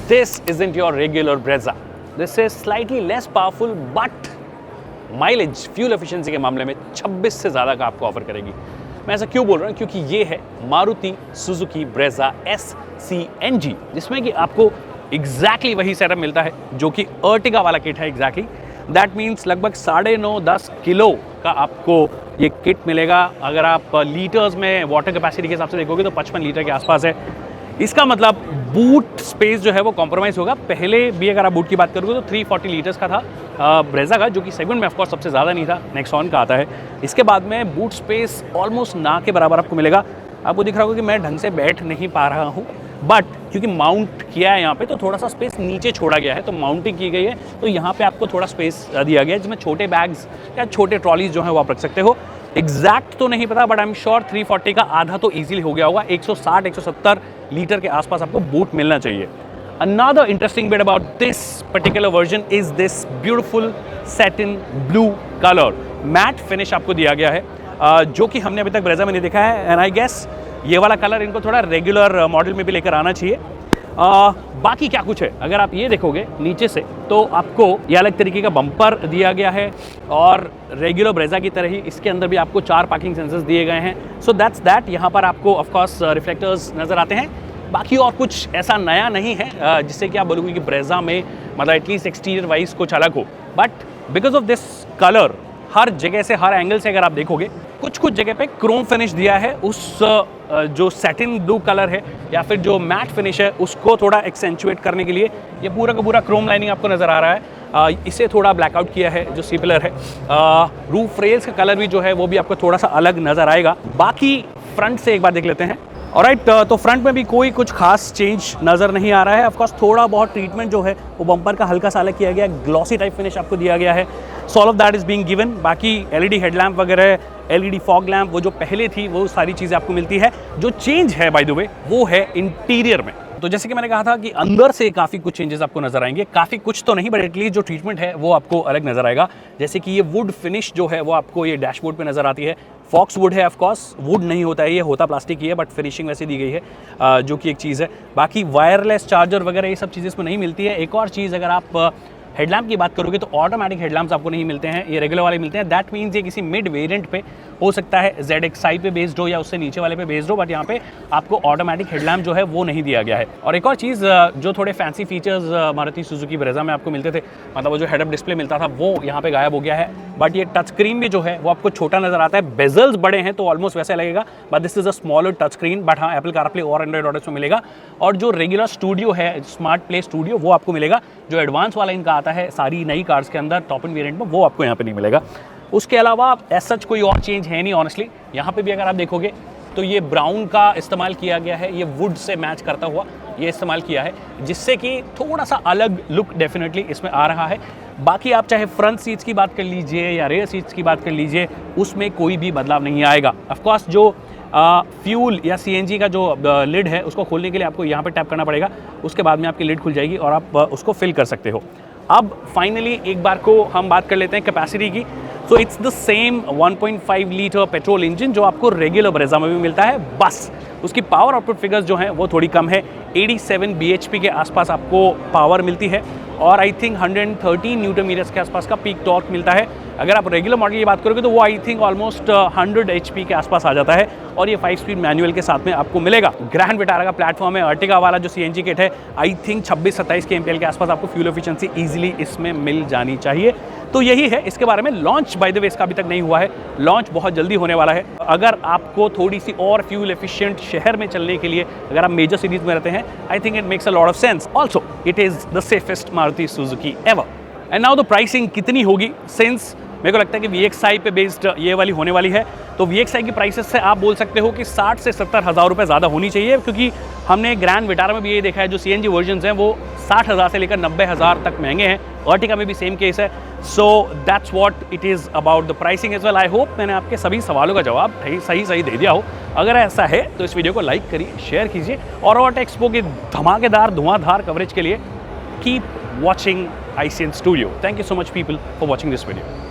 This isn't your regular Brezza. This is slightly less powerful, but mileage fuel efficiency के मामले में 26 से ज़्यादा का आपको ऑफर करेगी। मैं ऐसा क्यों बोल रहा हूँ? क्योंकि ये है मारुति सुजुकी ब्रेजा SCNG, जिसमें कि आपको एग्जैक्टली वही सेटअप मिलता है जो कि अर्टिगा वाला किट है। एग्जैक्टली दैट मीन्स लगभग 9.5-10 किलो का आपको ये किट मिलेगा। अगर आप लीटर्स में वाटर कैपेसिटी के हिसाब से देखोगे तो 55 लीटर के आसपास है। इसका मतलब बूट स्पेस जो है वो कॉम्प्रोमाइज़ होगा। पहले भी अगर आप बूट की बात करोगे तो 340 लीटर्स का था ब्रेजा का, जो कि सेगमेंट में ऑफकोर्स सबसे ज़्यादा नहीं था, नेक्सॉन का आता है। इसके बाद में बूट स्पेस ऑलमोस्ट ना के बराबर आपको मिलेगा। आपको दिख रहा होगा कि मैं ढंग से बैठ नहीं पा रहा हूँ, बट क्योंकि माउंट किया है यहाँ पे तो थोड़ा सा स्पेस नीचे छोड़ा गया है, तो माउंटिंग की गई है, तो यहाँ पे आपको थोड़ा स्पेस दिया गया है जिसमें छोटे बैग्स या छोटे ट्रॉलीज जो है वो आप रख सकते हो। एग्जैक्ट तो नहीं पता, बट आई एम श्योर 340 का आधा तो ईजिली हो गया होगा। 160-170 लीटर के आसपास आपको बूट मिलना चाहिए। Another interesting bit about this particular version is this beautiful satin blue color. Matte finish आपको दिया गया है, जो कि हमने अभी तक ब्रेजा में नहीं देखा है। एंड आई गेस ये वाला कलर इनको थोड़ा रेगुलर मॉडल में भी लेकर आना चाहिए। बाकी क्या कुछ है, अगर आप ये देखोगे नीचे से तो आपको ये अलग तरीके का बम्पर दिया गया है, और रेगुलर ब्रेजा की तरह ही इसके अंदर भी आपको 4 पार्किंग सेंसर्स दिए गए हैं। So that's that. यहाँ पर आपको ऑफकोर्स रिफ्लेक्टर्स नज़र आते हैं। बाकी और कुछ ऐसा नया नहीं है जिससे कि आप बोलोगे कि ब्रेजा में मतलब एटलीस्ट एक्सटीरियर वाइज कुछ अलग हो, but because of this colour हर जगह से, हर एंगल से अगर आप देखोगे, कुछ जगह पे क्रोम फिनिश दिया है। उस जो सैटिन ब्लू कलर है या फिर जो मैट फिनिश है उसको थोड़ा एक्सेंचुएट करने के लिए ये पूरा का पूरा क्रोम लाइनिंग आपको नज़र आ रहा है। इसे थोड़ा ब्लैकआउट किया है जो सी पिलर है। रूफ रेल्स का कलर भी जो है वो भी आपको थोड़ा सा अलग नज़र आएगा। बाकी फ्रंट से एक बार देख लेते हैं। ऑलराइट, तो फ्रंट में भी कोई कुछ खास चेंज नज़र नहीं आ रहा है। ऑफकोर्स थोड़ा बहुत ट्रीटमेंट जो है वो बम्पर का हल्का सा अलग किया गया है, ग्लॉसी टाइप फिनिश आपको दिया गया है। So all of that is being given. बाकी LED हेडलैम्प वगैरह, LED फॉग लैम्प वो जो पहले थी वो सारी चीज़ें आपको मिलती है। जो चेंज है बाय द वे वो है इंटीरियर में। तो जैसे कि मैंने कहा था कि अंदर से काफ़ी कुछ चेंजेस आपको नजर आएंगे। काफ़ी कुछ तो नहीं, बट एटलीस्ट जो ट्रीटमेंट है वो आपको अलग नजर आएगा। जैसे कि ये वुड फिनिश जो है वो आपको ये डैशबोर्ड पे नजर आती है। फॉक्स वुड है, ऑफकोर्स वुड नहीं होता है, ये होता प्लास्टिक ही है, बट फिनिशिंग वैसे दी गई है, जो कि एक चीज़ है। बाकी वायरलेस चार्जर वगैरह ये सब चीज़ें इसमें नहीं मिलती है। एक और चीज़, अगर आप हेडलैम्प की बात करोगे तो ऑटोमेटिक हेडलैम्प्स आपको नहीं मिलते हैं, ये रेगुलर वाले मिलते हैं। दैट मीन्स ये किसी मिड वेरिएंट पे हो सकता है, ZXi पे बेस्ड हो या उससे नीचे वाले पे बेस्ड हो, बट यहाँ पे आपको ऑटोमेटिक हेडलैम्प जो है वो नहीं दिया गया है। और एक और चीज़, जो थोड़े fancy features Maruti Suzuki Brezza में आपको मिलते थे, मतलब वो जो हेड अप डिस्प्ले मिलता था वो यहाँ पे गायब हो गया है। बट ये टच स्क्रीन भी जो है वो आपको छोटा नजर आता है। बेजल्स बड़े हैं तो ऑलमोस्ट वैसे लगेगा, but this is a smaller touch screen. But हाँ, एप्पल कारप्ले और एंड्रॉइड ऑटो में मिलेगा। और जो रेगुलर स्टूडियो है, स्मार्ट प्ले स्टूडियो, वो आपको मिलेगा। जो एडवांस वाला इनका आता है सारी नई कार्स के अंदर टॉप एंड वेरिएंट में, वो आपको यहाँ पे नहीं मिलेगा। उसके अलावा एज सच कोई और चेंज है नहीं ऑनेस्टली। यहाँ पे भी अगर आप देखोगे तो ये ब्राउन का इस्तेमाल किया गया है, ये वुड से मैच करता हुआ ये इस्तेमाल किया है, जिससे कि थोड़ा सा अलग लुक डेफिनेटली इसमें आ रहा है। बाकी आप चाहे फ्रंट सीट्स की बात कर लीजिए या रेयर सीट्स की बात कर लीजिए, उसमें कोई भी बदलाव नहीं आएगा। ऑफकोर्स जो फ्यूल या CNG का जो लिड है उसको खोलने के लिए आपको यहाँ पे टैप करना पड़ेगा, उसके बाद में आपकी लिड खुल जाएगी और आप उसको फिल कर सकते हो। अब फाइनली एक बार को हम बात कर लेते हैं कैपेसिटी की। So it's the same 1.5 litre petrol engine जो आपको रेगुलर ब्रेजा में भी मिलता है, बस उसकी पावर आउटपुट फिगर्स जो हैं वो थोड़ी कम है। 87 bhp के आसपास आपको पावर मिलती है, और आई थिंक 113 न्यूटन मीटर्स के आसपास का पीक टॉर्क मिलता है। अगर आप रेगुलर मॉडल की बात करोगे तो वो आई थिंक ऑलमोस्ट 100 HP के आसपास आ जाता है, और ये 5 स्पीड मैनुअल के साथ में आपको मिलेगा। ग्रैंड विटारा का प्लेटफॉर्म है। अर्टिगा वाला जो CNG किट है, आई थिंक 26-27 kmpl के आसपास आपको फ्यूल एफिशिएंसी ईजिली इसमें मिल जानी चाहिए। तो यही है इसके बारे में। लॉन्च बाय द वे इसका अभी तक नहीं हुआ है, लॉन्च बहुत जल्दी होने वाला है। अगर आपको थोड़ी सी और फ्यूल एफिशिएंट शहर में चलने के लिए, अगर आप मेजर सिटीज में रहते हैं, I think it makes a lot of sense. Also it is the safest Maruti Suzuki ever. And now the pricing कितनी होगी, सिंस मेरे को लगता है कि VXi पे बेस्ड ये वाली होने वाली है, तो VXi की प्राइसेस से आप बोल सकते हो कि 60 से 70 हज़ार रुपये ज़्यादा होनी चाहिए, क्योंकि हमने ग्रैंड विटारा में भी ये देखा है जो CNG वर्जन्स हैं वो 60,000 से लेकर 90,000 तक महंगे हैं। अर्टिगा में भी सेम केस है। So that's what it is about the pricing as well. I hope मैंने आपके सभी सवालों का जवाब सही दे दिया हो। अगर ऐसा है तो इस वीडियो को लाइक करिए, शेयर कीजिए, और ऑटो एक्सपो की धमाकेदार धुआंधार कवरेज के लिए keep watching ICN Studio. Thank you so much people for watching this video.